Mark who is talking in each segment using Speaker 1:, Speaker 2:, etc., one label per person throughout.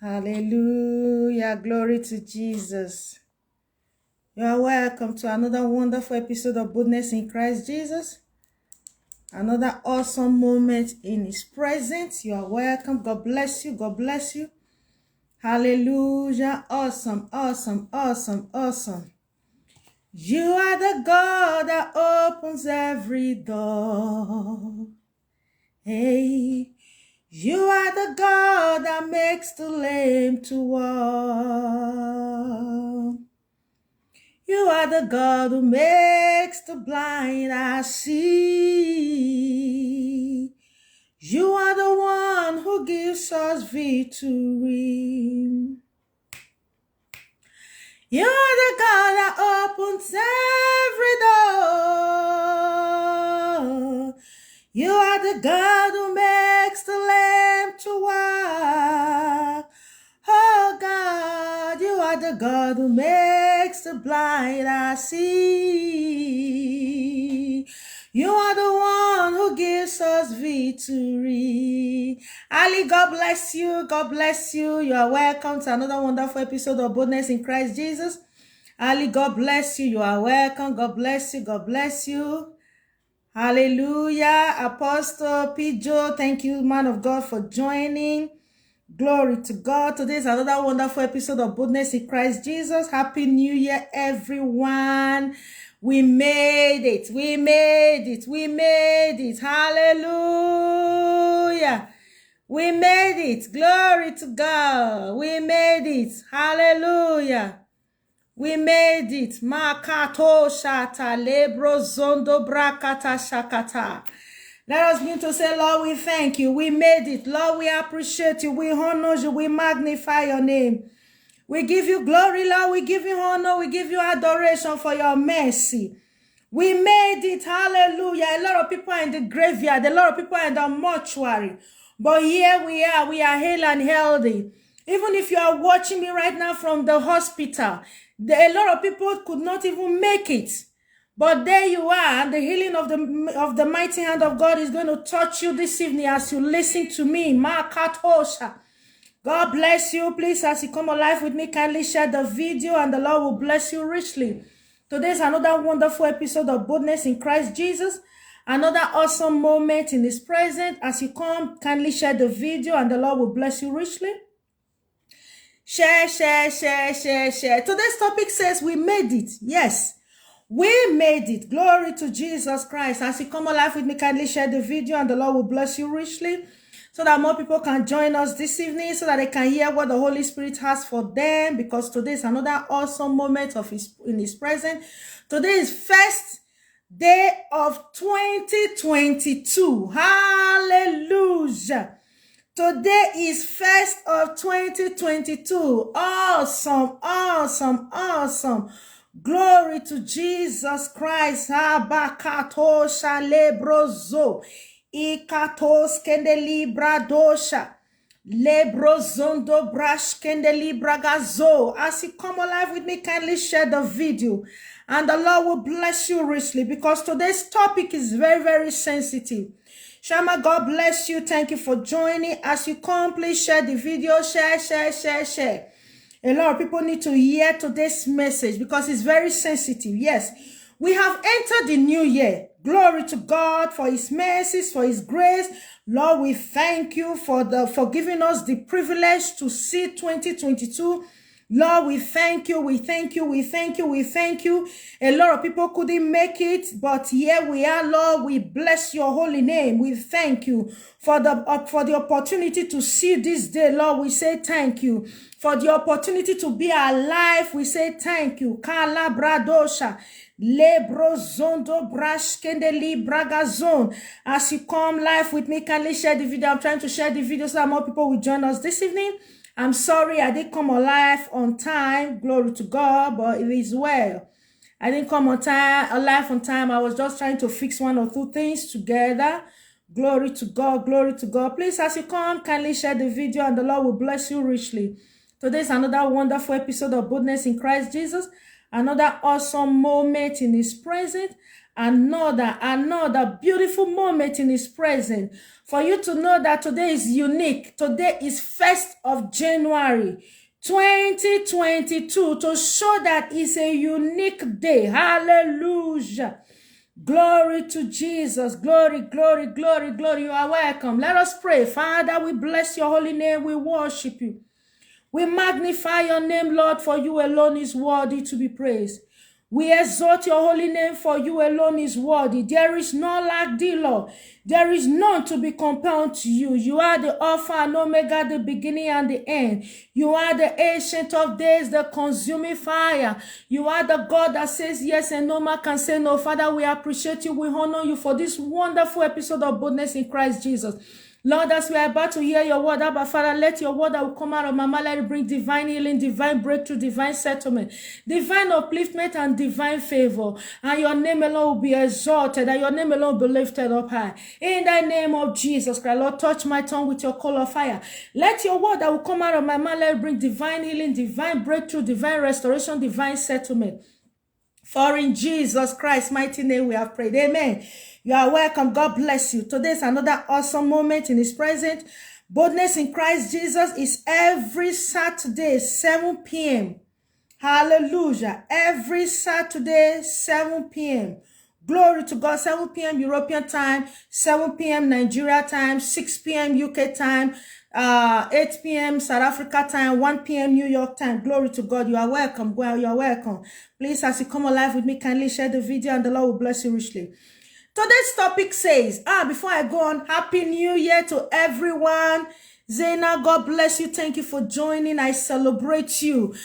Speaker 1: Hallelujah. Glory to Jesus. You are welcome to another wonderful episode of Boldness in Christ Jesus. Another awesome moment in His presence. You are welcome. God bless you. God bless you. Hallelujah. Awesome, awesome, awesome, awesome. You are the God that opens every door. Hey. You are the God that makes the lame to walk. You are the God who makes the blind see. You are the one who gives us victory. You are the God that opens every door. You are the God who makes the lame to walk. Oh God, you are the God who makes the blind see. You are the one who gives us victory. Ali, God bless you. God bless you. You are welcome to another wonderful episode of Boldness in Christ Jesus. Ali, God bless you. You are welcome. God bless you. God bless you. Hallelujah. Apostle Pijo, thank you, man of God, for joining. Glory to God. Today is another wonderful episode of Boldness in Christ Jesus. Happy New Year, everyone. We made it. We made it. We made it. Hallelujah. We made it. Glory to God. We made it. Hallelujah. We made it. Makato shata lebro zondo brakata shakata. Let us begin to say, Lord, we thank you. We made it. Lord, we appreciate you. We honor you. We magnify your name. We give you glory, Lord. We give you honor. We give you adoration for your mercy. We made it. Hallelujah. A lot of people are in the graveyard. A lot of people are in the mortuary. But here we are. We are hale and healthy. Even if you are watching me right now from the hospital, a lot of people could not even make it. But there you are, and the healing of the mighty hand of God is going to touch you this evening as you listen to me. Makatosha. God bless you. Please, as you come alive with me, kindly share the video, and the Lord will bless you richly. Today's another wonderful episode of Boldness in Christ Jesus. Another awesome moment in His presence. As you come, kindly share the video, and the Lord will bless you richly. Share, share, share, share, share. Today's topic says we made it. Yes. We made it. Glory to Jesus Christ. As you come alive with me, kindly share the video, and the Lord will bless you richly so that more people can join us this evening, so that they can hear what the Holy Spirit has for them, because today is another awesome moment in His presence. Today is first day of 2022. Hallelujah. Today is first of 2022. Awesome, awesome, awesome. Glory to Jesus Christ. Abakato shalebrozo. Ikatos kendelibra dosha. Lebrozondo brash kendelibra gazo. As you come alive with me, kindly share the video. And the Lord will bless you richly, because today's topic is very, very sensitive. Shama, God bless you. Thank you for joining. As you come, please share the video. Share, share, share, share. A lot of people need to hear today's message because it's very sensitive. Yes, we have entered the new year. Glory to God for His mercies, for His grace. Lord, we thank you for giving us the privilege to see 2022. Lord, we thank you, we thank you, we thank you, we thank you. A lot of people couldn't make it, but here we are, Lord. We bless your holy name. We thank you for the opportunity to see this day, Lord. We say thank you. For the opportunity to be alive, we say thank you. Kala bradosha. Lebrozondo brashkendeli bragazon. As you come live with me, kindly share the video. I'm trying to share the video so that more people will join us this evening. I'm sorry I didn't come alive on time. Glory to God, but it is well. I didn't come alive on time. I was just trying to fix one or two things together. Glory to God, glory to God. Please, as you come, kindly share the video, and the Lord will bless you richly. Today's another wonderful episode of Boldness in Christ Jesus. Another awesome moment in His presence. another beautiful moment in his presence, for you to know that today is unique. Today is 1st of January 2022, to show that it's a unique day. Hallelujah. Glory to Jesus. Glory, glory, glory, glory. You are welcome. Let us pray. Father, we bless your holy name. We worship you. We magnify your name, Lord, for you alone is worthy to be praised. We exalt your holy name, for you alone is worthy. There is none like thee, Lord. There is none to be compared to you. You are the Alpha and Omega, the beginning and the end. You are the Ancient of Days, the consuming fire. You are the God that says yes and no man can say no. Father, we appreciate you. We honor you for this wonderful episode of Boldness in Christ Jesus. Lord, as we are about to hear your word, Abba Father, let your word that will come out of my mouth, let it bring divine healing, divine breakthrough, divine settlement, divine upliftment, and divine favor. And your name alone will be exalted, and your name alone will be lifted up high. In the name of Jesus Christ, Lord, touch my tongue with your coal of fire. Let your word that will come out of my mouth, let it bring divine healing, divine breakthrough, divine restoration, divine settlement. For in Jesus Christ's mighty name we have prayed. Amen. You are welcome. God bless you. Today is another awesome moment in his presence. Boldness in Christ Jesus is every Saturday, 7 p.m. Hallelujah. Every Saturday, 7 p.m. Glory to God. 7 p.m. European time, 7 p.m. Nigeria time, 6 p.m. UK time, 8 p.m. South Africa time, 1 p.m. New York time. Glory to God. You are welcome. Well, you are welcome. Please, as you come alive with me, kindly share the video and the Lord will bless you richly. Today's topic says, before I go on, Happy New Year to everyone. Zena, God bless you. Thank you for joining. I celebrate you.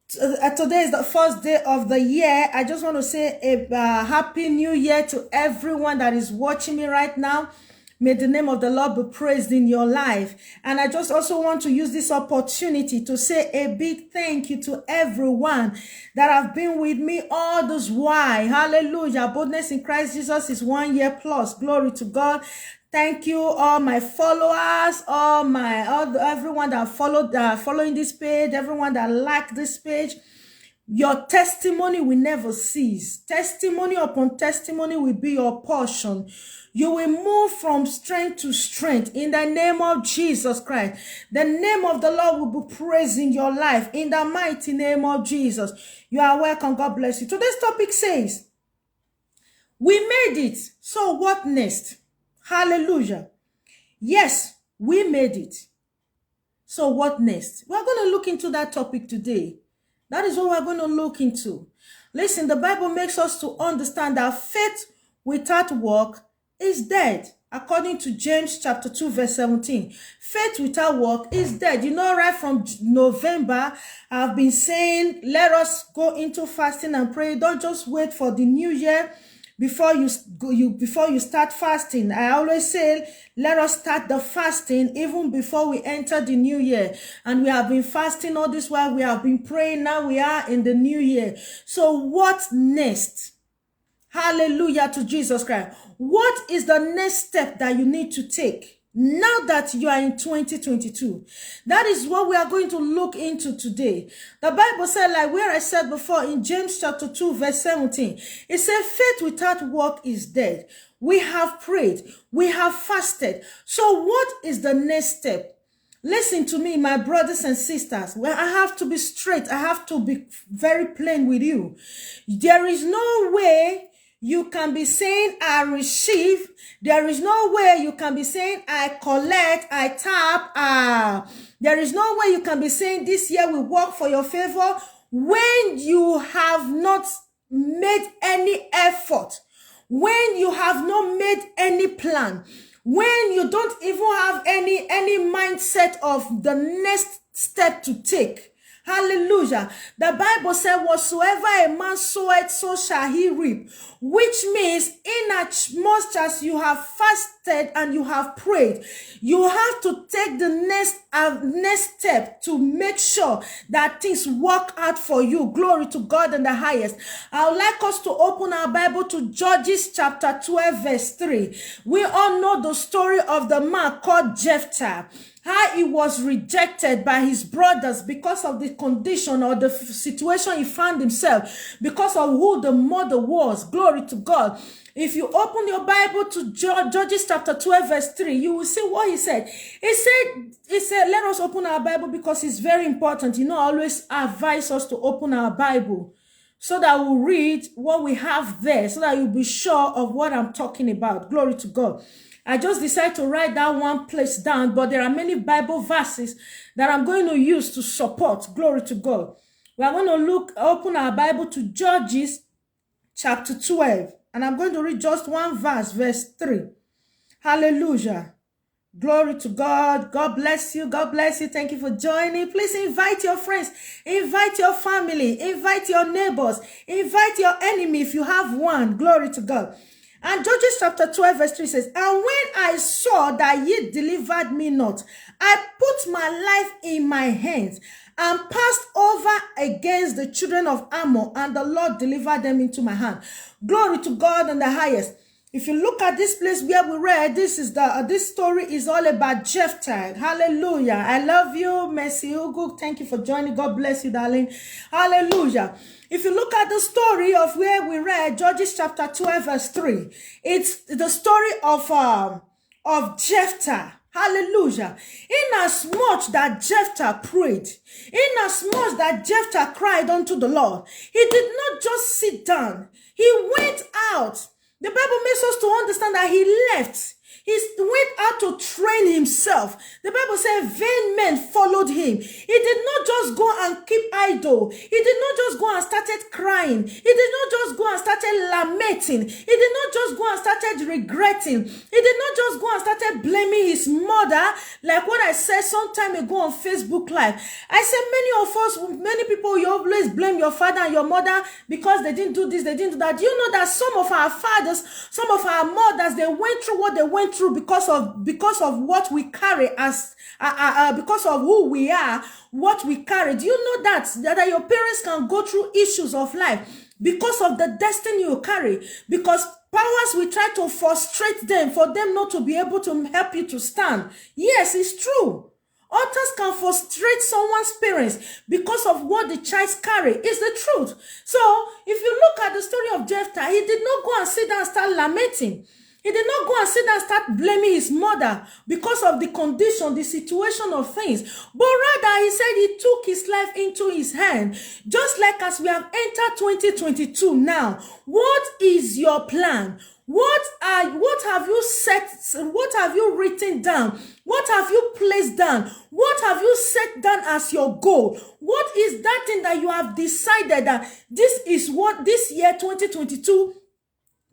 Speaker 1: Today is the first day of the year. I just want to say a Happy New Year to everyone that is watching me right now. May the name of the Lord be praised in your life. And I just also want to use this opportunity to say a big thank you to everyone that have been with me all this while. Hallelujah. Boldness in Christ Jesus is 1 year plus. Glory to God. Thank you, all my followers, everyone that following this page, everyone that like this page. Your testimony will never cease. Testimony upon testimony will be your portion. You will move from strength to strength in the name of Jesus Christ. The name of the Lord will be praised in your life in the mighty name of Jesus. You are welcome. God bless you. Today's topic says, we made it. So what next? Hallelujah. Yes, we made it. So what next? We're going to look into that topic today. That is what we're going to look into. Listen, the Bible makes us to understand that faith without work is dead. According to James chapter 2 verse 17. Faith without work is dead. You know, right from November, I've been saying, let us go into fasting and pray. Don't just wait for the new year before you start fasting. I always say, let us start the fasting even before we enter the new year. And we have been fasting all this while. We have been praying. Now we are in the new year. So what next? Hallelujah to Jesus Christ. What is the next step that you need to take now that you are in 2022? That is what we are going to look into today. The Bible said, like where I said before in James chapter 2 verse 17, it said faith without work is dead. We have prayed, we have fasted. So what is the next step? Listen to me, my brothers and sisters. Well, I have to be straight. I have to be very plain with you. There is no way you can be saying, I receive. There is no way you can be saying, I collect, I tap. There is no way you can be saying, this year will work for your favor when you have not made any effort, when you have not made any plan, when you don't even have any mindset of the next step to take. Hallelujah. The Bible said, whatsoever a man soweth, so shall he reap. Which means, in as much as you have fasted and you have prayed, you have to take the next step to make sure that things work out for you. Glory to God in the highest. I would like us to open our Bible to Judges chapter 12 verse 3. We all know the story of the man called Jephthah. how he was rejected by his brothers because of the condition or the situation he found himself, because of who the mother was. Glory to God. If you open your Bible to Judges chapter 12 verse 3, you will see what he said. He said, let us open our Bible because it's very important. You know, I always advise us to open our Bible so that we'll read what we have there, so that you'll be sure of what I'm talking about. Glory to God. I just decided to write that one place down, but there are many Bible verses that I'm going to use to support. Glory to God. We are going to open our Bible to Judges chapter 12, and I'm going to read just one verse, verse 3. Hallelujah. Glory to God. God bless you. God bless you. Thank you for joining. Please invite your friends, invite your family, invite your neighbors, invite your enemy if you have one. Glory to God. And Judges chapter 12 verse 3 says, and when I saw that ye delivered me not, I put my life in my hands and passed over against the children of Ammon, and the Lord delivered them into my hand. Glory to God in the highest. If you look at this place where we read, this story is all about Jephthah. Hallelujah. I love you, Mercy Ugu. Thank you for joining. God bless you, darling. Hallelujah. If you look at the story of where we read, Judges chapter 12 verse 3, it's the story of Jephthah. Hallelujah. Inasmuch that Jephthah prayed, inasmuch that Jephthah cried unto the Lord, he did not just sit down. He went out. The Bible makes us to understand that he left. He went out to train himself. The Bible says vain men followed him. He did not just go and keep idle. He did not just go and started crying. He did not just go and started lamenting. He did not just go and started regretting. He did not just go and started blaming his mother, like what I said some time ago on Facebook Live. I said many people, you always blame your father and your mother because they didn't do this, they didn't do that. Do you know that some of our fathers, some of our mothers, they went through what they went through because of what we carry as because of who we are, what we carry. Do you know that your parents can go through issues of life because of the destiny you carry, because powers will try to frustrate them for them not to be able to help you to stand? Yes, it's true. Others can frustrate someone's parents because of what the child carry. It's the truth. So if you look at the story of Jephthah, he did not go and sit down and start lamenting. He did not go and sit down and start blaming his mother because of the condition, the situation of things. But rather, he said he took his life into his hand. Just like as we have entered 2022 now, what is your plan? What have you set? What have you written down? What have you placed down? What have you set down as your goal? What is that thing that you have decided that this is what this year 2022,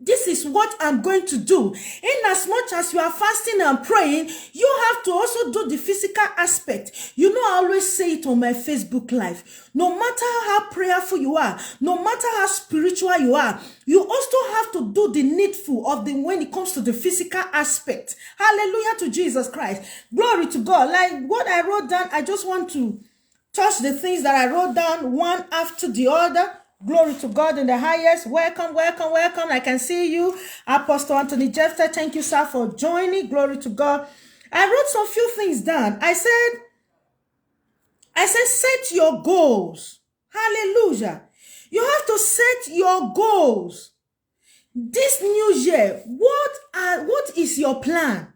Speaker 1: this is what I'm going to do? In as much as you are fasting and praying, you have to also do the physical aspect. You know, I always say it on my Facebook Live. No matter how prayerful you are, no matter how spiritual you are, you also have to do the needful of when it comes to the physical aspect. Hallelujah to Jesus Christ. Glory to God. Like what I wrote down, I just want to touch the things that I wrote down one after the other. Glory to God in the highest. Welcome, welcome, welcome. I can see you, Apostle Anthony Jephthah. Thank you, sir, for joining. Glory to God. I wrote some few things down. I said, set your goals. Hallelujah. You have to set your goals. This new year, what is your plan?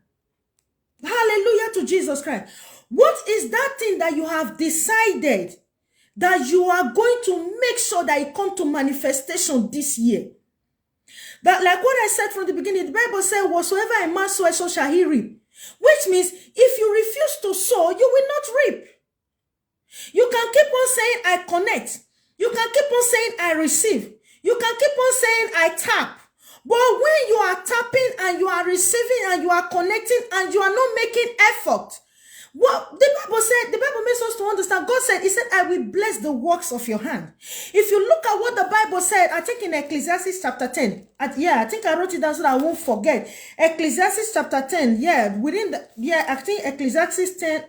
Speaker 1: Hallelujah to Jesus Christ. What is that thing that you have decided that you are going to make sure that it comes to manifestation this year? That, like what I said from the beginning, the Bible says, whatsoever a man sow, so shall he reap. Which means, if you refuse to sow, you will not reap. You can keep on saying, I connect. You can keep on saying, I receive. You can keep on saying, I tap. But when you are tapping and you are receiving and you are connecting and you are not making effort, what the Bible makes us to understand. God said, he said, I will bless the works of your hand. If you look at what the Bible said, I think in Ecclesiastes chapter 10, I think I wrote it down so that I won't forget. Ecclesiastes chapter 10, I think Ecclesiastes 10,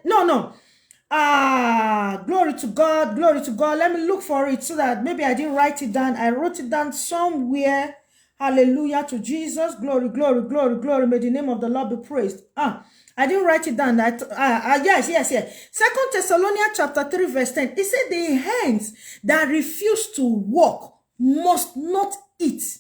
Speaker 1: glory to God, glory to God. Let me look for it so that maybe I didn't write it down. I wrote it down somewhere. Hallelujah to Jesus. Glory, glory, glory, glory. May the name of the Lord be praised. I didn't write it down. Yes. Second Thessalonians chapter 3 verse 10. It said the hands that refuse to walk must not eat.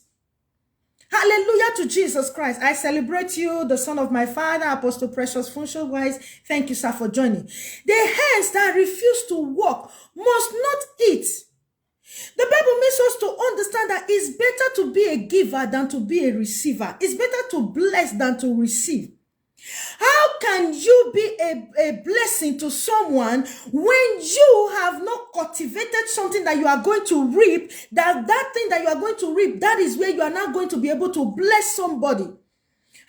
Speaker 1: Hallelujah to Jesus Christ. I celebrate you, the son of my father, Apostle Precious Funchal Wise. Thank you, sir, for joining. The hands that refuse to walk must not eat. The Bible makes us to understand that it's better to be a giver than to be a receiver. It's better to bless than to receive. How can you be a blessing to someone when you have not cultivated something that you are going to reap? That thing that you are going to reap, that is where you are not going to be able to bless somebody.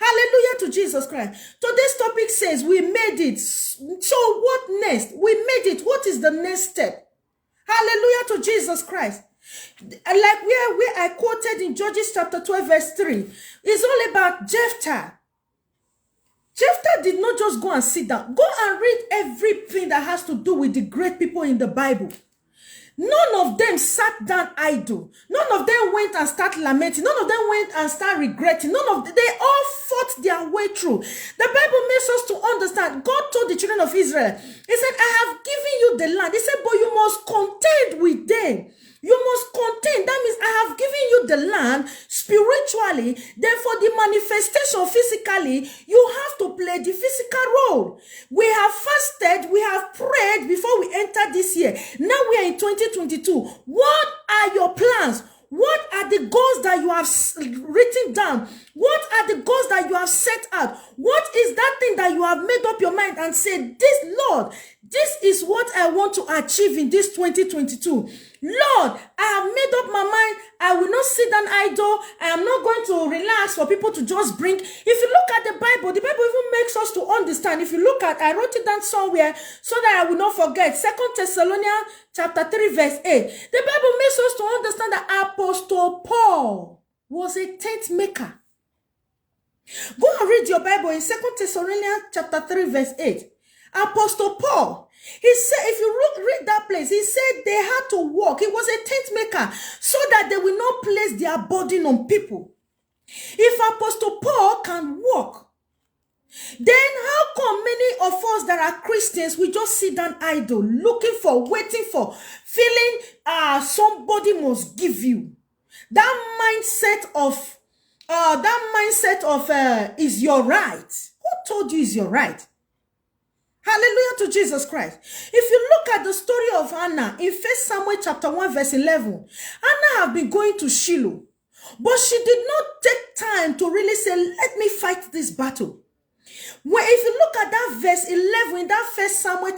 Speaker 1: Hallelujah to Jesus Christ. Today's topic says we made it. So what next? We made it. What is the next step? Hallelujah to Jesus Christ. Like where I quoted in Judges chapter 12 verse 3. It's all about Jephthah. Jephthah did not just go and sit down. Go and read everything that has to do with the great people in the Bible. None of them sat down idle. None of them went and started lamenting. None of them went and started regretting. They all fought their way through. The Bible makes us to understand. God told the children of Israel, he said, I have given you the land. He said, but you must contend with them. You must contend. That means I have given you the land spiritually. Then for the manifestation physically, you have to play the physical role. We have fasted. We have prayed before we enter this year. Now we are in 2022. What are your plans? What are the goals that you have written down? What are the goals that you have set out? What is that thing that you have made up your mind and said, this, Lord, this is what I want to achieve in this 2022. Lord, I have made up my mind. I will not sit down idle. I am not going to relax for people to just bring. If you look at the Bible even makes us to understand. If you look at, I wrote it down somewhere so that I will not forget. 2 Thessalonians chapter 3 verse 8. The Bible makes us to understand that Apostle Paul was a tent maker. Go and read your Bible in 2 Thessalonians chapter 3 verse 8. Apostle Paul, he said, if you read that place, he said they had to walk. He was a tent maker so that they will not place their burden on people. If Apostle Paul can walk, then how come many of us that are Christians, we just sit down idle, waiting for, feeling somebody must give you. That mindset of is your right. Who told you is your right? Hallelujah to Jesus Christ. If you look at the story of Hannah in 1 Samuel chapter 1 verse 11, Hannah have been going to Shiloh, but she did not take time to really say, let me fight this battle. Well, if you look at that verse 11 in that 1 Samuel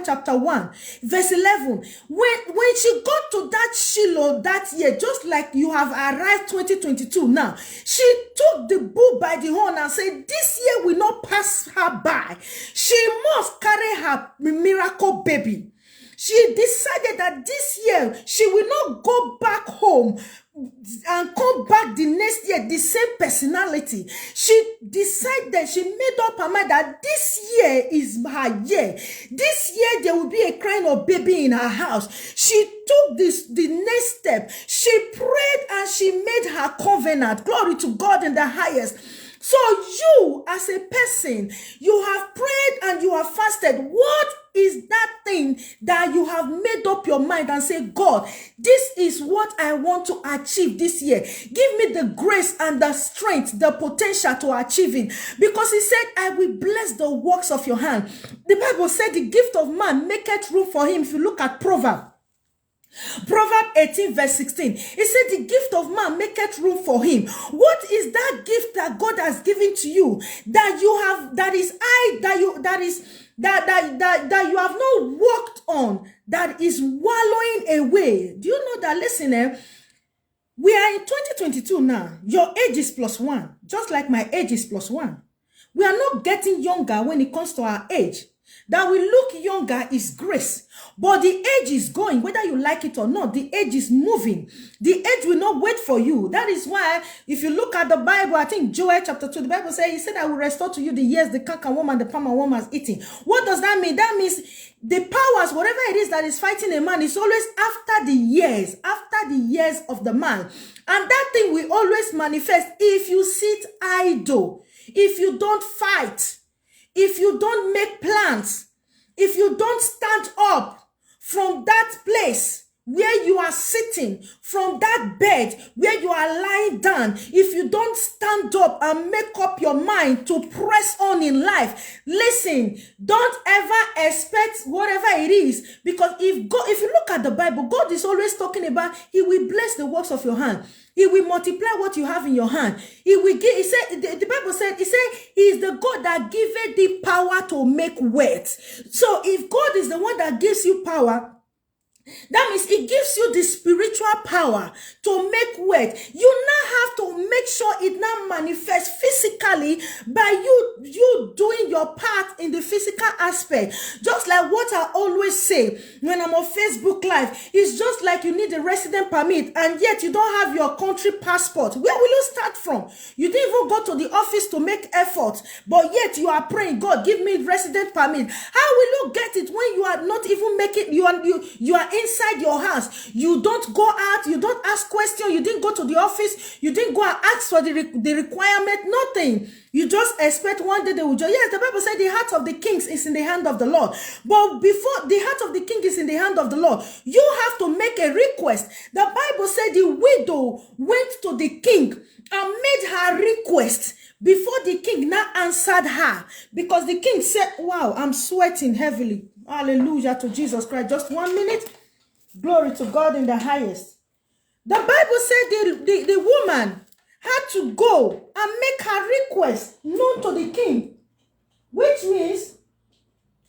Speaker 1: chapter 1 verse 11, when she got to that Shiloh that year, just like you have arrived 2022 now, she took the bull by the horn and said, this year will not pass her by. She must carry her miracle baby. She decided that this year she will not go back home and come back the next year the same personality. She decided, she made up her mind that this year is her year. This year there will be a crying of baby in her house. She took the next step. She prayed and she made her covenant. Glory to God in the highest. So you as a person, you have prayed and you have fasted. What is that thing that you have made up your mind and say, God, this is what I want to achieve this year. Give me the grace and the strength, the potential to achieve it. Because he said, I will bless the works of your hand. The Bible said the gift of man maketh room for him. If you look at Proverbs 18 verse 16, it said the gift of man maketh room for him. What is that gift that God has given to you that you have, that you have not worked on, that is wallowing away? Do you know that, listener, we are in 2022 now. Your age is +1, just like my age is +1. We are not getting younger when it comes to our age. That we look younger is grace. But the age is going, whether you like it or not. The age is moving. The age will not wait for you. That is why, if you look at the Bible, I think Joel chapter 2, the Bible says, he said, I will restore to you the years the cankerworm and the palmerworm has eaten. What does that mean? That means the powers, whatever it is that is fighting a man, is always after the years of the man. And that thing will always manifest if you sit idle, if you don't fight. if you don't make plans, if you don't stand up from that place where you are sitting, from that bed where you are lying down, if you don't stand up and make up your mind to press on in life, listen, don't ever expect whatever it is, because if you look at the Bible, God is always talking about he will bless the works of your hand. He will multiply what you have in your hand. He will give. He said, the Bible said, he is the God that giveth the power to make wealth. So if God is the one that gives you power, that means it gives you the spiritual power to make wealth. You now have to make sure it now manifests physically by you doing your part in the physical aspect. Just like what I always say when I'm on Facebook Live, it's just like you need a resident permit and yet you don't have your country passport. Where will you start from? You didn't even go to the office to make effort, but yet you are praying, God, give me resident permit. How will you get it when you are not even making, you are inside your house? You don't go out, you don't ask questions, you didn't go to the office, you didn't go and ask for the requirement, nothing. You just expect one day they will join. Yes, the Bible said the heart of the kings is in the hand of the Lord. But before the heart of the king is in the hand of the Lord, you have to make a request. The Bible said the widow went to the king and made her request before the king now answered her, because the king said, wow, I'm sweating heavily. Hallelujah to Jesus Christ. Just 1 minute. Glory to God in the highest. The Bible said the woman had to go and make her request known to the king, which means,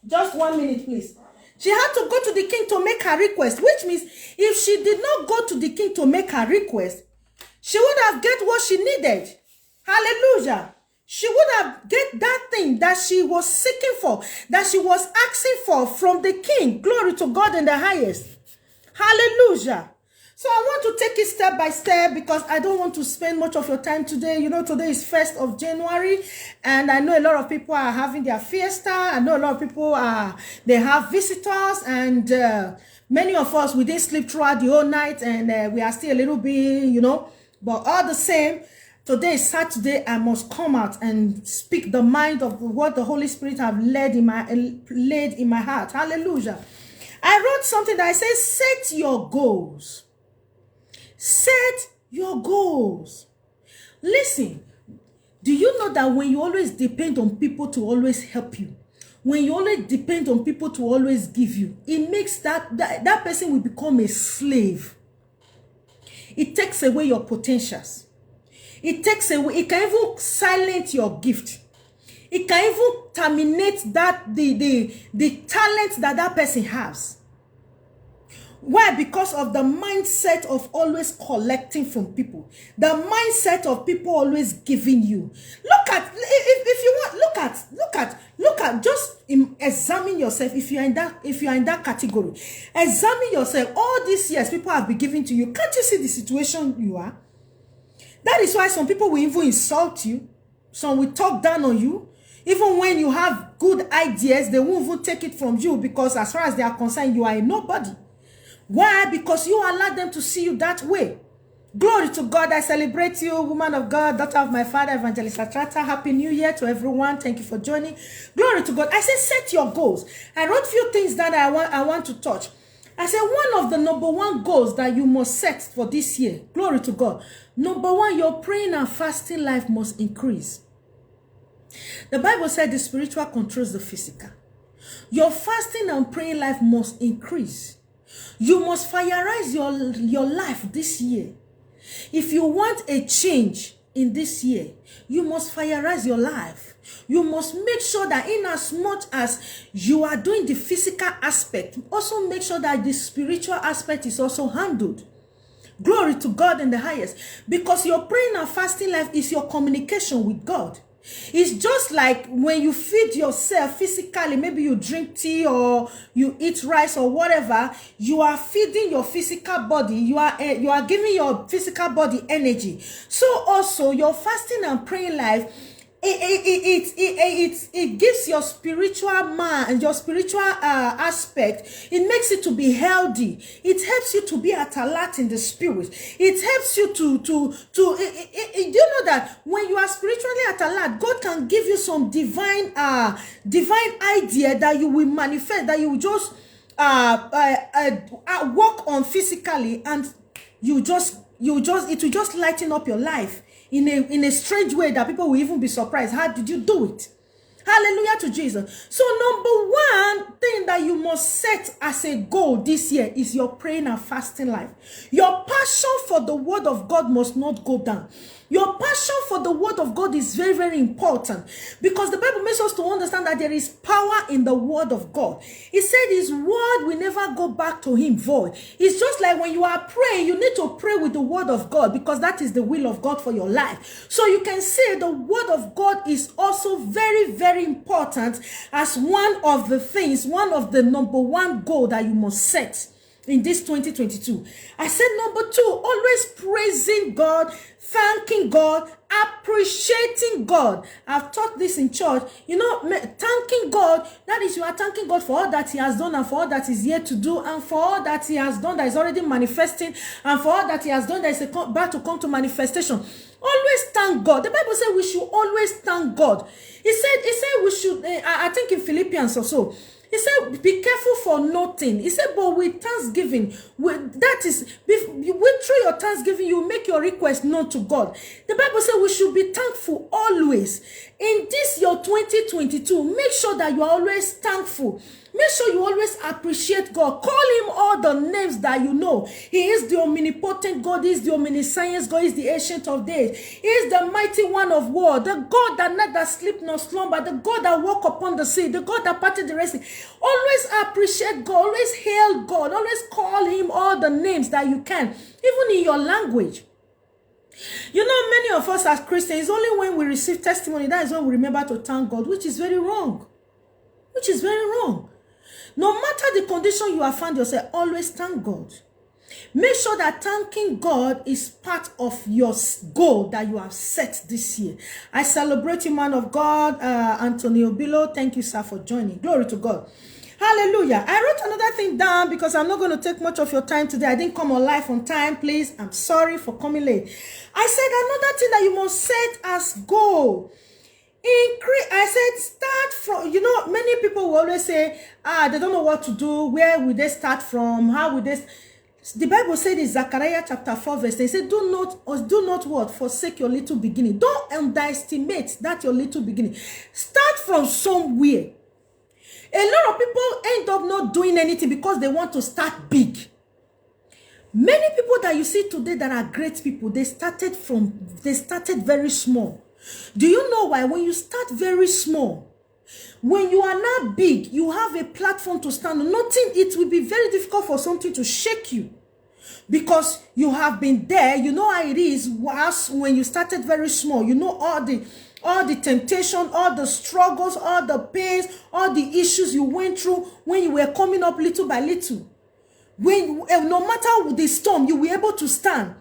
Speaker 1: just 1 minute please, she had to go to the king to make her request, which means if she did not go to the king to make her request, she would have get what she needed. Hallelujah. She would have get that thing that she was seeking for, that she was asking for from the king. Glory to God in the highest. Hallelujah. So I want to take it step by step because I don't want to spend much of your time today. You know, today is 1st of January and I know a lot of people are having their fiesta. I know a lot of people they have visitors, and many of us, we didn't sleep throughout the whole night, and we are still a little bit, you know, but all the same, today is Saturday. I must come out and speak the mind of what the Holy Spirit have laid in my heart. Hallelujah. I wrote something that says, set your goals. Set your goals. Listen, do you know that when you always depend on people to always help you, when you always depend on people to always give you, it makes that person will become a slave. It takes away your potentials. It takes away, it can even silence your gift. It can even terminate that the talent that person has. Why? Because of the mindset of always collecting from people. The mindset of people always giving you. Look at, if you want, look at, just examine yourself. If you are in that category, examine yourself. All these years people have been giving to you. Can't you see the situation you are? That is why some people will even insult you. Some will talk down on you. Even when you have good ideas, they won't even take it from you, because as far as they are concerned, you are a nobody. Why? Because you allow them to see you that way. Glory to God. I celebrate you, woman of God, daughter of my father, Evangelist Atrata. Happy New Year to everyone. Thank you for joining. Glory to God. I said, set your goals. I wrote a few things that I want to touch. I said, one of the number one goals that you must set for this year. Glory to God. Number one, your praying and fasting life must increase. The Bible said the spiritual controls the physical. Your fasting and praying life must increase. You must fireize your life this year. If you want a change in this year, you must fireize your life. You must make sure that in as much as you are doing the physical aspect, also make sure that the spiritual aspect is also handled. Glory to God in the highest. Because your praying and fasting life is your communication with God. It's just like when you feed yourself physically, maybe you drink tea or you eat rice or whatever, you are feeding your physical body, you are giving your physical body energy. So also your fasting and praying life it gives your spiritual man and your spiritual aspect. It makes it to be healthy. It helps you to be at alert in the spirit. It helps you to you know that when you are spiritually at alert, God can give you some divine idea that you will manifest, that you will just work on physically, and it will just lighten up your life in a strange way that people will even be surprised. How did you do it? Hallelujah to Jesus. So number one thing that you must set as a goal this year is your praying and fasting life. Your passion for the word of God must not go down. Your passion for the word of God is very, very important, because the Bible makes us to understand that there is power in the word of God. He said his word will never go back to him void. It's just like when you are praying, you need to pray with the word of God, because that is the will of God for your life. So you can say the word of God is also very, very important as one of the things, one of the number one goal that you must set in this 2022. I said number two, always praising God, thanking God, appreciating God. I've taught this in church. You know, thanking God, that is, you are thanking God for all that he has done and for all that is yet to do, and for all that he has done that is already manifesting, and for all that he has done that is about to come to manifestation. Always thank God. The Bible says we should always thank God. He said we should, I think in Philippians or so, he said, be careful for nothing. He said, but with thanksgiving, that is, through your thanksgiving, you make your request known to God. The Bible says we should be thankful always. In this year 2022, make sure that you are always thankful. Make sure you always appreciate God. Call him all the names that you know. He is the omnipotent God. He is the omniscience God. He is the ancient of days. He is the mighty one of war. The God that neither sleep nor slumber. The God that walk upon the sea. The God that parted the Red Sea. Always appreciate God. Always hail God. Always call him all the names that you can. Even in your language. You know, many of us as Christians, only when we receive testimony, that is when we remember to thank God, which is very wrong. Which is very wrong. No matter the condition you have found yourself, always thank God. Make sure that thanking God is part of your goal that you have set this year. I celebrate you, man of God, Antonio Bilo. Thank you, sir, for joining. Glory to God. Hallelujah. I wrote another thing down because I'm not going to take much of your time today. I didn't come on live on time, please. I'm sorry for coming late. I said another thing that you must set as goal. Increase. I said start from, you know, many people will always say, they don't know what to do. Where will they start from? How will they? The Bible said in Zechariah chapter 4 verse 10, it said, do not what? Forsake your little beginning. Don't underestimate that your little beginning. Start from somewhere. A lot of people end up not doing anything because they want to start big. Many people that you see today that are great people, they started very small. Do you know why? When you start very small, when you are not big, you have a platform to stand on. Nothing, it will be very difficult for something to shake you. Because you have been there, you know how it is. When you started very small, you know all the temptation, all the struggles, all the pains, all the issues you went through when you were coming up little by little. When no matter the storm, you were able to stand.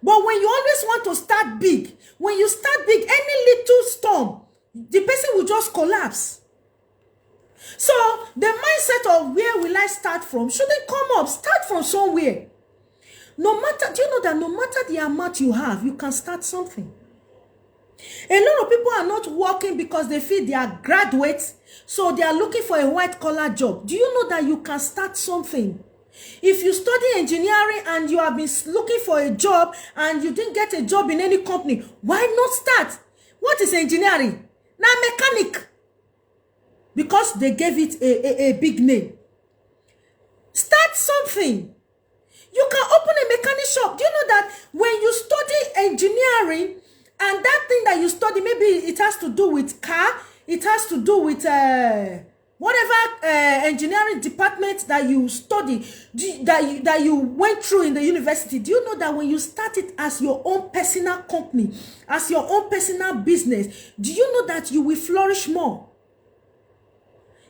Speaker 1: But when you always want to start big, when you start big, any little storm, the person will just collapse. So the mindset of where will I start from shouldn't come up. Start from somewhere. No matter, do you know that no matter the amount you have, you can start something. A lot of people are not working because they feel they are graduates, so they are looking for a white-collar job. Do you know that you can start something? If you study engineering and you have been looking for a job and you didn't get a job in any company, why not start? What is engineering? Now mechanic. Because they gave it a big name. Start something. You can open a mechanic shop. Do you know that when you study engineering and that thing that you study, maybe it has to do with car, it has to do with whatever engineering department that you study, that you went through in the university. Do you know that when you start it as your own personal company, as your own personal business, do you know that you will flourish more?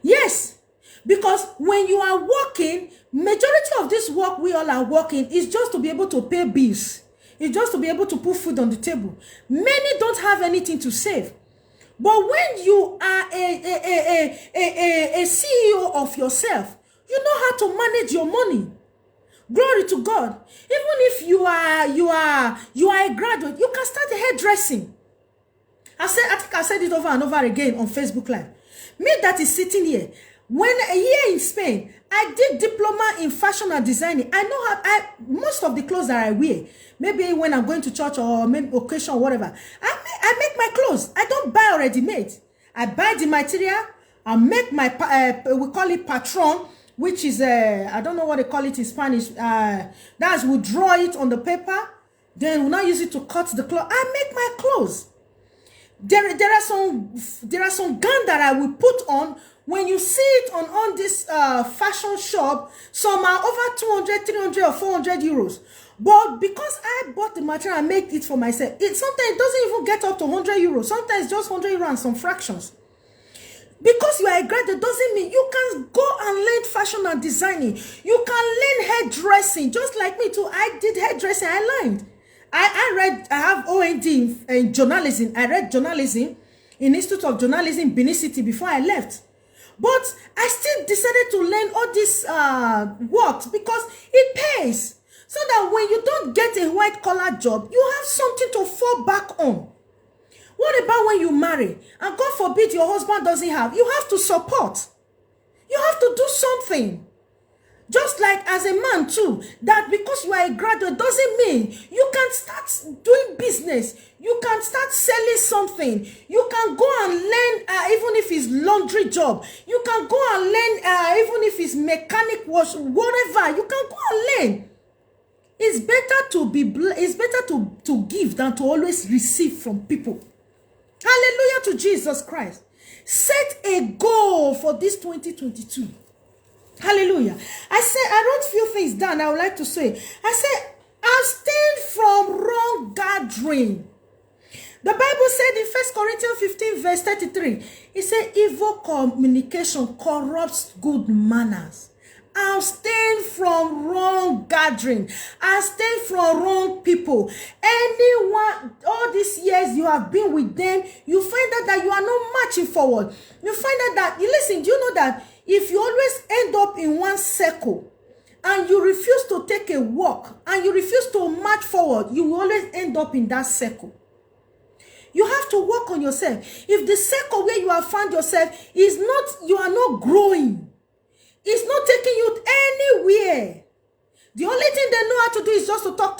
Speaker 1: Yes, because when you are working, majority of this work we all are working is just to be able to pay bills. It's just to be able to put food on the table. Many don't have anything to save. But when you are a CEO of yourself, you know how to manage your money. Glory to God. Even if you are a graduate, you can start hairdressing. I think I said it over and over again on Facebook Live. Me that is sitting here, when here in Spain, I did diploma in fashion and designing. I know how most of the clothes that I wear, maybe when I'm going to church or maybe occasion or whatever, I make my clothes. I don't buy already made. I buy the material. I make my we call it patron, which is I don't know what they call it in Spanish. That's we draw it on the paper, then we'll not use it to cut the cloth. I make my clothes. There are some gown that I will put on. When you see it on this fashion shop, some are over 200, 300 or 400 euros. But because I bought the material and made it for myself, sometimes it doesn't even get up to 100 euros. Sometimes just 100 euros and some fractions. Because you are a graduate doesn't mean you can go and learn fashion and designing. You can learn hairdressing. Just like me too. I did hairdressing. I learned. I have OND in journalism. I read journalism in Institute of Journalism, Benin City, before I left. But I still decided to learn all this works because it pays. So that when you don't get a white collar job, you have something to fall back on. What about when you marry and God forbid your husband doesn't have? You have to support. You have to do something. Just like as a man too, that because you are a graduate doesn't mean you can start doing business. You can start selling something. You can go and learn, even if it's laundry job. You can go and learn, even if it's mechanic wash, whatever. You can go and learn. It's better to give than to always receive from people. Hallelujah to Jesus Christ. Set a goal for this 2022. Hallelujah. I wrote a few things down I would like to say. I said, abstain from wrong gathering. The Bible said in 1 Corinthians 15 verse 33, it said, evil communication corrupts good manners. Abstain from wrong gathering. Abstain from wrong people. Anyone, all these years you have been with them, you find out that you are not marching forward. You find out that, listen, do you know that if you always end up in one circle and you refuse to take a walk and you refuse to march forward, you will always end up in that circle. You have to work on yourself. If the circle where you have found yourself is not, you are not growing, it's not taking you anywhere. The only thing they know how to do is just to talk.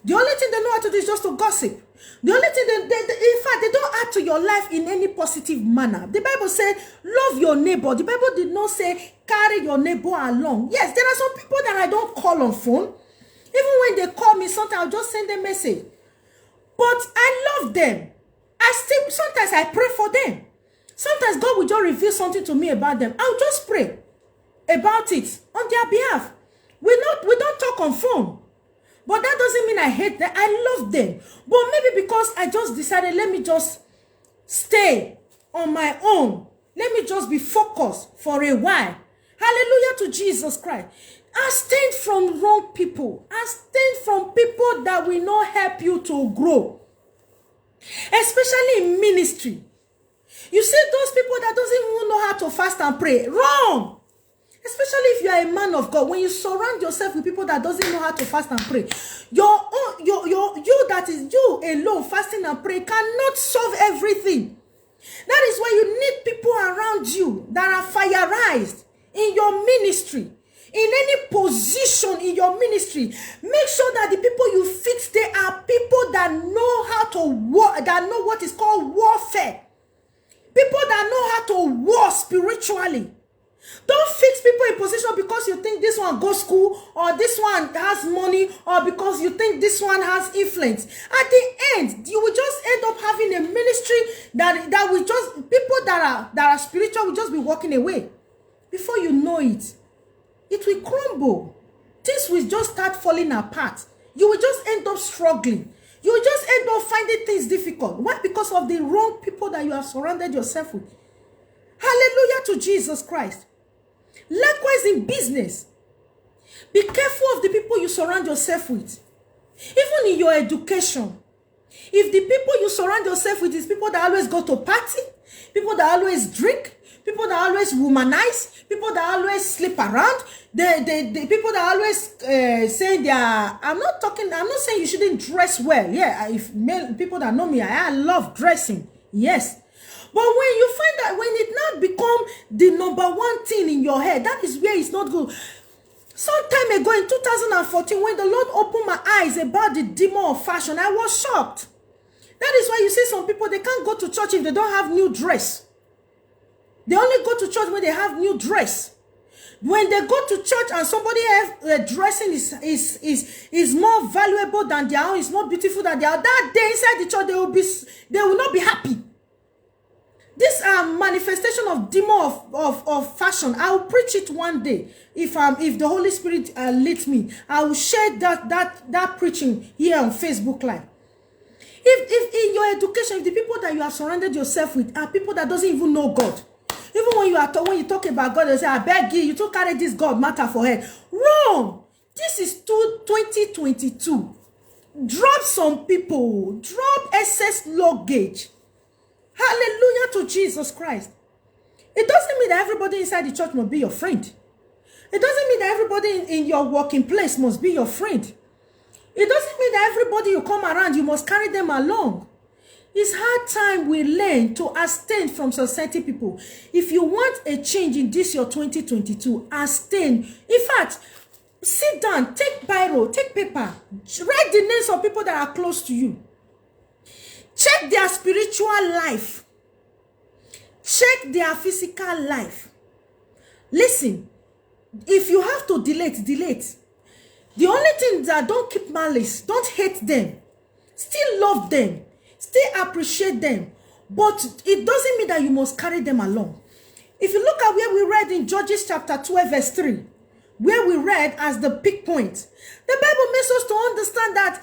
Speaker 1: The only thing they know how to do is just to gossip. The only thing in fact, they don't add to your life in any positive manner. The Bible said, love your neighbor. The Bible did not say, carry your neighbor along. Yes, there are some people that I don't call on phone. Even when they call me, sometimes I'll just send a message. But I love them. Sometimes I pray for them. Sometimes God will just reveal something to me about them. I'll just pray about it on their behalf. We don't talk on phone. But that doesn't mean I hate them. I love them. But maybe because I just decided, let me just stay on my own. Let me just be focused for a while. Hallelujah to Jesus Christ. Abstain from wrong people. Abstain from people that will not help you to grow. Especially in ministry. You see those people that doesn't even know how to fast and pray. Wrong. Especially if you are a man of God, when you surround yourself with people that doesn't know how to fast and pray, you that is you alone fasting and pray cannot solve everything. That is why you need people around you that are fireized in your ministry, in any position in your ministry. Make sure that the people you fix, they are people that know how to war, that know what is called warfare. People that know how to war spiritually. Don't fix people in position because you think this one goes school or this one has money or because you think this one has influence. At the end, you will just end up having a ministry that will just, people that are spiritual will just be walking away. Before you know it, it will crumble. Things will just start falling apart. You will just end up struggling. You will just end up finding things difficult. Why? Because of the wrong people that you have surrounded yourself with. Hallelujah to Jesus Christ. Likewise in business, be careful of the people you surround yourself with. Even in your education, If the people you surround yourself with is people that always go to party, people that always drink, people that always womanize, people that always sleep around, the people that always say they are, I'm not saying you shouldn't dress well. Yeah, if people that know me, I love dressing. Yes. But when you find that when it now become the number one thing in your head, that is where it's not good. Some time ago in 2014, when the Lord opened my eyes about the demon of fashion, I was shocked. That is why you see some people, they can't go to church if they don't have new dress. They only go to church when they have new dress. When they go to church and somebody else dressing is more valuable than their own, is more beautiful than their own, that day inside the church, they will not be happy. This manifestation of demon of fashion, I will preach it one day. If the Holy Spirit leads me, I will share that preaching here on Facebook Live. If in your education, if the people that you have surrounded yourself with are people that doesn't even know God, even when you talk about God, they say, I beg you to carry this God matter for head. Wrong. This is 2022. Drop some people. Drop excess luggage. Hallelujah to Jesus Christ. It doesn't mean that everybody inside the church must be your friend. It doesn't mean that everybody in your working place must be your friend. It doesn't mean that everybody you come around, you must carry them along. It's hard time we learn to abstain from society people. If you want a change in this year 2022, abstain. In fact, sit down, take biro, take paper, write the names of people that are close to you. Check their spiritual life. Check their physical life. Listen, if you have to delete. The only thing that don't keep malice, don't hate them. Still love them. Still appreciate them. But it doesn't mean that you must carry them along. If you look at where we read in Judges chapter 12 verse 3, where we read as the peak point, the Bible makes us to understand that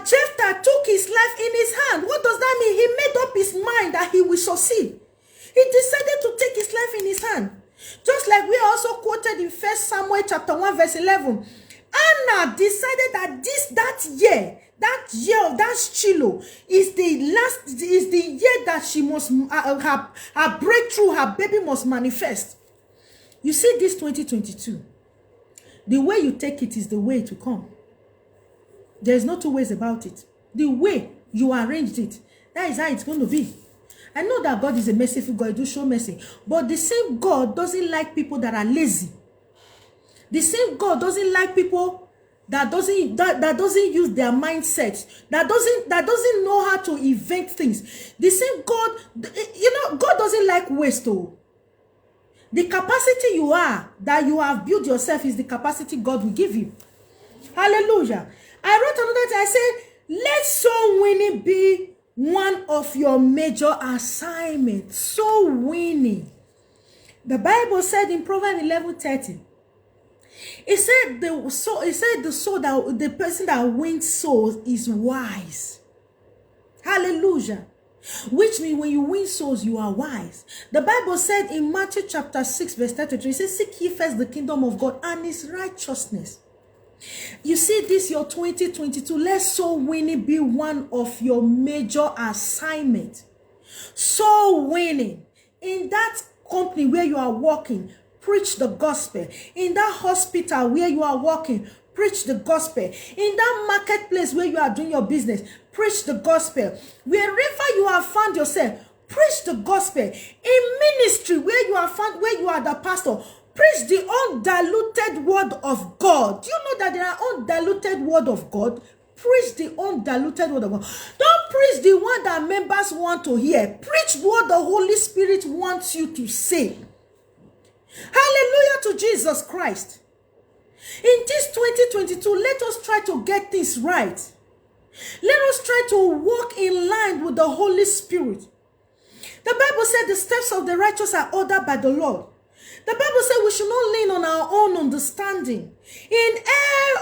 Speaker 1: Jephthah took his life in his hand. What does that mean? He made up his mind that he will succeed. He decided to take his life in his hand. Just like we also quoted in 1 Samuel chapter 1 verse 11. Anna decided that that year of that Shiloh is the year that she must, her breakthrough, her baby must manifest. You see this 2022. The way you take it is the way to come. There's no two ways about it. The way you arranged it, that is how it's going to be. I know that God is a merciful God, he do show mercy. But the same God doesn't like people that are lazy. The same God doesn't like people that doesn't use their mindset, that doesn't know how to invent things. The same God, God doesn't like waste. The capacity that you have built yourself is the capacity God will give you. Hallelujah. I wrote another thing. I said, let soul winning be one of your major assignments. Soul winning. The Bible said in Proverbs 11:30, it said the person that wins souls is wise. Hallelujah. Which means when you win souls, you are wise. The Bible said in Matthew chapter 6 verse 33, it says, seek ye first the kingdom of God and his righteousness. You see this year 2022, let soul winning be one of your major assignments. Soul winning. In that company where you are working, preach the gospel. In that hospital where you are working, preach the gospel. In that marketplace where you are doing your business, preach the gospel. Wherever you have found yourself, preach the gospel. In ministry where you are found, where you are the pastor, preach the undiluted word of God. Do you know that there are undiluted word of God? Preach the undiluted word of God. Don't preach the one that members want to hear. Preach what the Holy Spirit wants you to say. Hallelujah to Jesus Christ. In this 2022, let us try to get things right. Let us try to walk in line with the Holy Spirit. The Bible said the steps of the righteous are ordered by the Lord. The Bible said we should not lean on our own understanding. In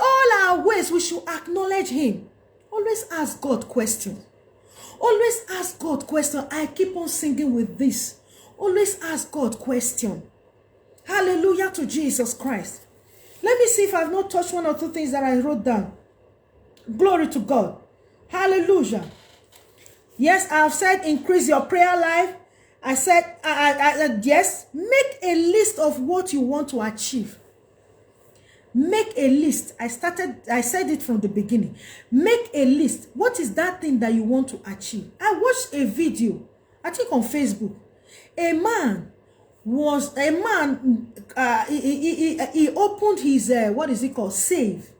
Speaker 1: all our ways, we should acknowledge him. Always ask God questions. Always ask God questions. I keep on singing with this. Always ask God questions. Hallelujah to Jesus Christ. Let me see if I've not touched one or two things that I wrote down. Glory to God. Hallelujah. Yes, I've said increase your prayer life. I said, yes, make a list of what you want to achieve. Make a list. I said it from the beginning. Make a list. What is that thing that you want to achieve? I watched a video, I think on Facebook. He opened his, what is it called? Save.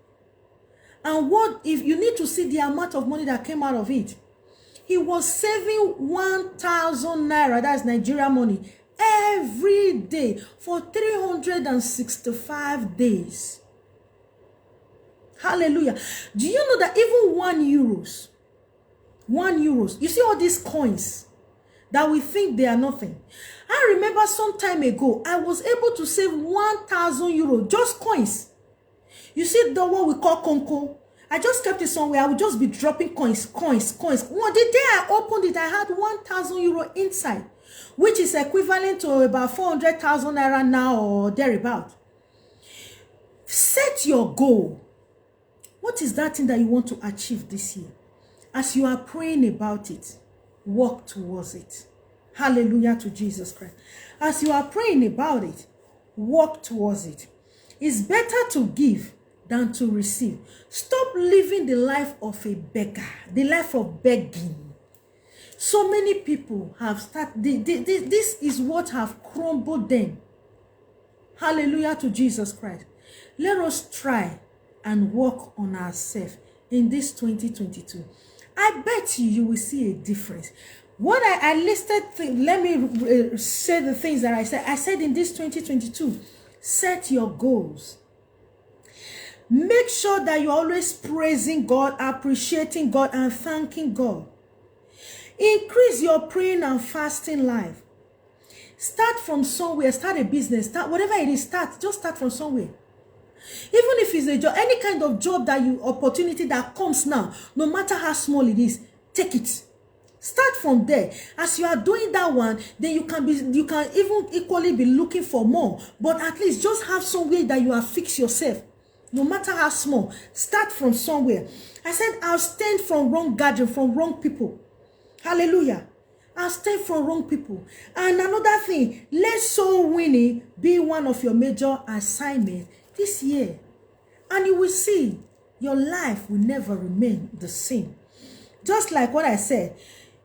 Speaker 1: And what, if you need to see the amount of money that came out of it, he was saving 1,000 naira, that's Nigeria money, every day for 365 days. Hallelujah. Do you know that even 1 euros, you see all these coins that we think they are nothing. I remember some time ago, I was able to save 1,000 euros, just coins. You see the one we call Konko. I just kept it somewhere. I would just be dropping coins. Well, the day I opened it, I had 1,000 euro inside, which is equivalent to about 400,000 naira now or thereabout. Set your goal. What is that thing that you want to achieve this year? As you are praying about it, work towards it. Hallelujah to Jesus Christ. As you are praying about it, work towards it. It's better to give than to receive. Stop living the life of a beggar, the life of begging. So many people have started, this is what have crumbled them. Hallelujah to Jesus Christ. Let us try and work on ourselves in this 2022. I bet you will see a difference. What I listed, let me say the things that I said. I said in this 2022, set your goals. Make sure that you're always praising God, appreciating God, and thanking God. Increase your praying and fasting life. Start from somewhere. Start a business. Start whatever it is. Just start from somewhere. Even if it's a job, any kind of job that opportunity that comes now, no matter how small it is, take it. Start from there. As you are doing that one, then you can even equally be looking for more. But at least just have somewhere that you have fixed yourself. No matter how small, start from somewhere. I said, I'll stand from wrong gathering, from wrong people. Hallelujah. I'll stand from wrong people. And another thing, let soul winning be one of your major assignments this year. And you will see your life will never remain the same. Just like what I said,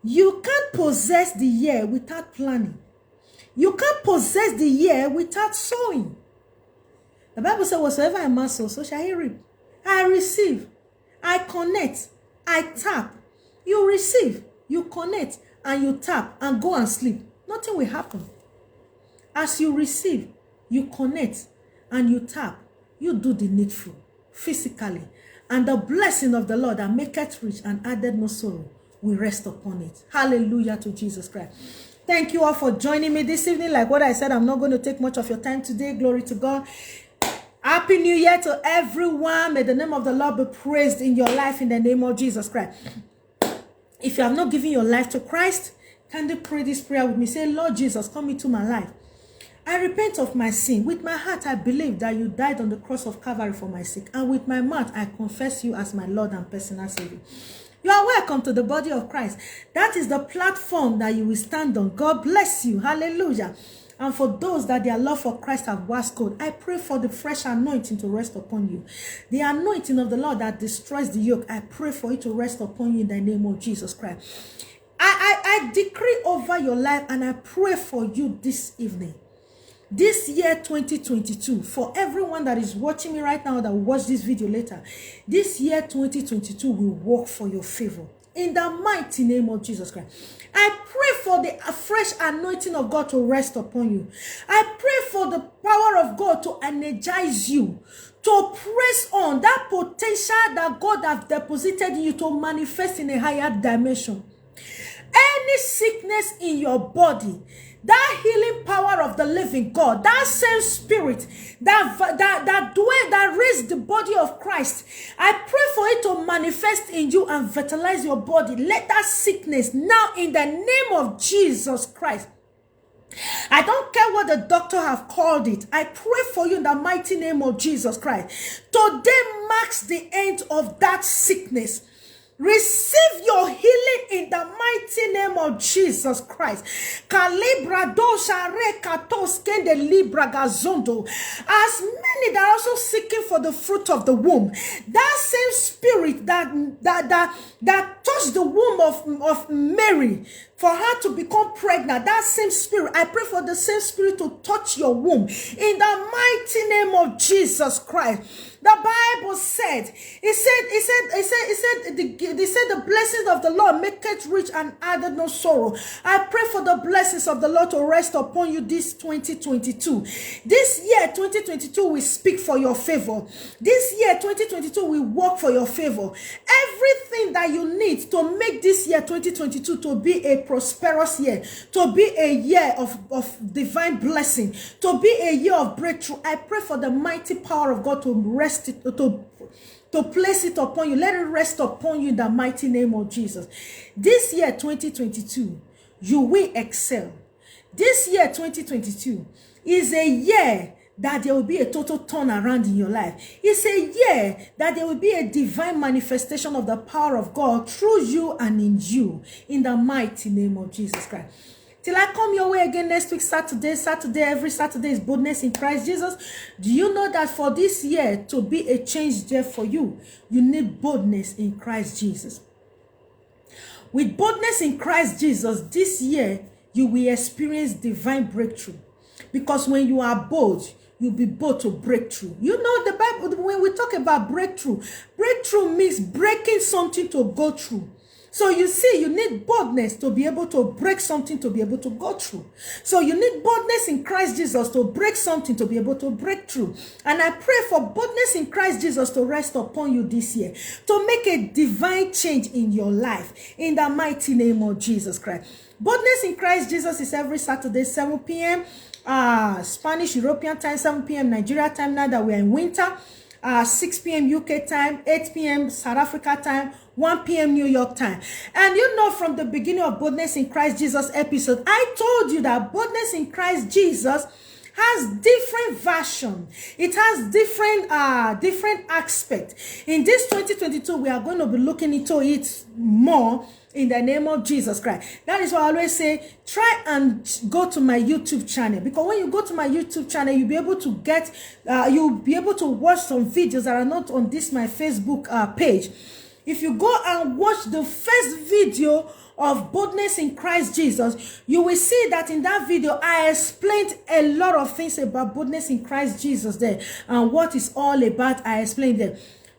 Speaker 1: you can't possess the year without planning. You can't possess the year without sowing. The Bible says, whatsoever a man sows, so shall he reap. I receive, I connect, I tap. You receive, you connect, and you tap, and go and sleep. Nothing will happen. As you receive, you connect, and you tap. You do the needful, physically. And the blessing of the Lord that maketh rich and added no sorrow will rest upon it. Hallelujah to Jesus Christ. Thank you all for joining me this evening. Like what I said, I'm not going to take much of your time today. Glory to God. Happy New Year to everyone. May the name of the Lord be praised in your life in the name of Jesus Christ. If you have not given your life to Christ, can you pray this prayer with me? Say, Lord Jesus, come into my life. I repent of my sin. With my heart, I believe that you died on the cross of Calvary for my sake. And with my mouth, I confess you as my Lord and personal Savior. You are welcome to the body of Christ. That is the platform that you will stand on. God bless you. Hallelujah. And for those that their love for Christ have waxed cold, I pray for the fresh anointing to rest upon you. The anointing of the Lord that destroys the yoke, I pray for it to rest upon you in the name of Jesus Christ. I decree over your life and I pray for you this evening. This year 2022, for everyone that is watching me right now that will watch this video later, this year 2022 will work for your favor. In the mighty name of Jesus Christ. I pray for the fresh anointing of God to rest upon you. I pray for the power of God to energize you, to press on that potential that God has deposited in you to manifest in a higher dimension. Any sickness in your body, that healing power of the living God, that same spirit that raised the body of Christ, I pray for it to manifest in you and vitalize your body. Let that sickness now, in the name of Jesus Christ, I don't care what the doctor have called it, I pray for you in the mighty name of Jesus Christ. Today marks the end of that sickness. Receive your healing in the mighty name of Jesus Christ. Kalibra dosha rekatos kende libra gazondo. As many that are also seeking for the fruit of the womb, that same spirit that touched the womb of Mary for her to become pregnant, that same spirit, I pray for the same spirit to touch your womb in the mighty name of Jesus Christ. The Bible said, it said the blessings of the Lord make it rich and added no sorrow. I pray for the blessings of the Lord to rest upon you this 2022. This year 2022 will speak for your favor. This year 2022 will work for your favor. Everything that you need to make this year 2022 to be a prosperous year, to be a year of divine blessing, to be a year of breakthrough, I pray for the mighty power of God to rest it, to place it upon you. Let it rest upon you in the mighty name of Jesus. This year 2022, you will excel. This year 2022 is a year that there will be a total turnaround in your life. It's a year that there will be a divine manifestation of the power of God through you and in you, in the mighty name of Jesus Christ. Till I come your way again next week, Saturday, every Saturday is boldness in Christ Jesus. Do you know that for this year to be a change there for you, you need boldness in Christ Jesus? With boldness in Christ Jesus, this year, you will experience divine breakthrough. Because when you are bold, you'll be bold to break through. You know the Bible, when we talk about breakthrough, breakthrough means breaking something to go through. So you see, you need boldness to be able to break something, to be able to go through. So you need boldness in Christ Jesus to break something, to be able to break through. And I pray for boldness in Christ Jesus to rest upon you this year, to make a divine change in your life, in the mighty name of Jesus Christ. Boldness in Christ Jesus is every Saturday, 7 p.m. Spanish European time, 7 p.m. Nigeria time, now that we're in winter. 6 p.m. UK time, 8 p.m. South Africa time, 1 p.m. New York time. And you know, from the beginning of Boldness in Christ Jesus episode, I told you that Boldness in Christ Jesus has different version. It has different aspect. In this 2022, we are going to be looking into it more in the name of Jesus Christ. That is why I always say, try and go to my YouTube channel, because when you go to my YouTube channel, you'll be able to get, you'll be able to watch some videos that are not on this my Facebook page. If you go and watch the first video of Boldness in Christ Jesus, you will see that in that video I explained a lot of things about Boldness in Christ Jesus there, and what it's all about. I explained them.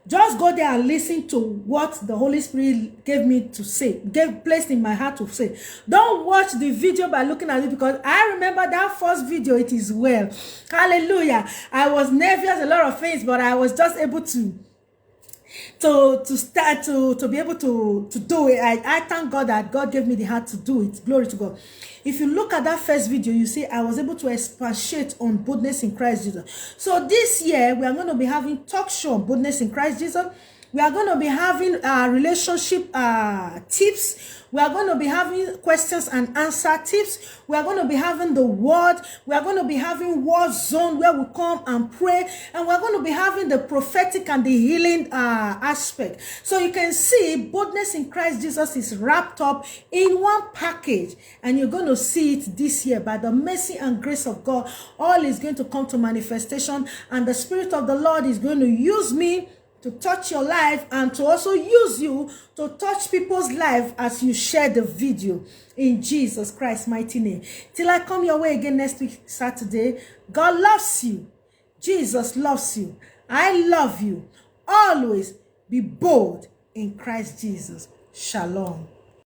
Speaker 1: Just go there and listen to what the Holy Spirit gave me to say, placed in my heart to say. Don't watch the video by looking at it, because I remember that first video, it is well. Hallelujah. I was nervous, a lot of things, but I was just able to be able to do it. I thank God that God gave me the heart to do it. Glory to God. If you look at that first video, you see I was able to expatiate on boldness in Christ Jesus. So this year we are going to be having talk show on boldness in Christ Jesus. We are going to be having relationship tips. We are going to be having questions and answer tips. We are going to be having the word. We are going to be having word zone where we come and pray. And we are going to be having the prophetic and the healing aspect. So you can see boldness in Christ Jesus is wrapped up in one package. And you're going to see it this year by the mercy and grace of God. All is going to come to manifestation. And the Spirit of the Lord is going to use me to touch your life, and to also use you to touch people's life as you share the video, in Jesus Christ's mighty name. Till I come your way again next week, Saturday, God loves you. Jesus loves you. I love you. Always be bold in Christ Jesus. Shalom.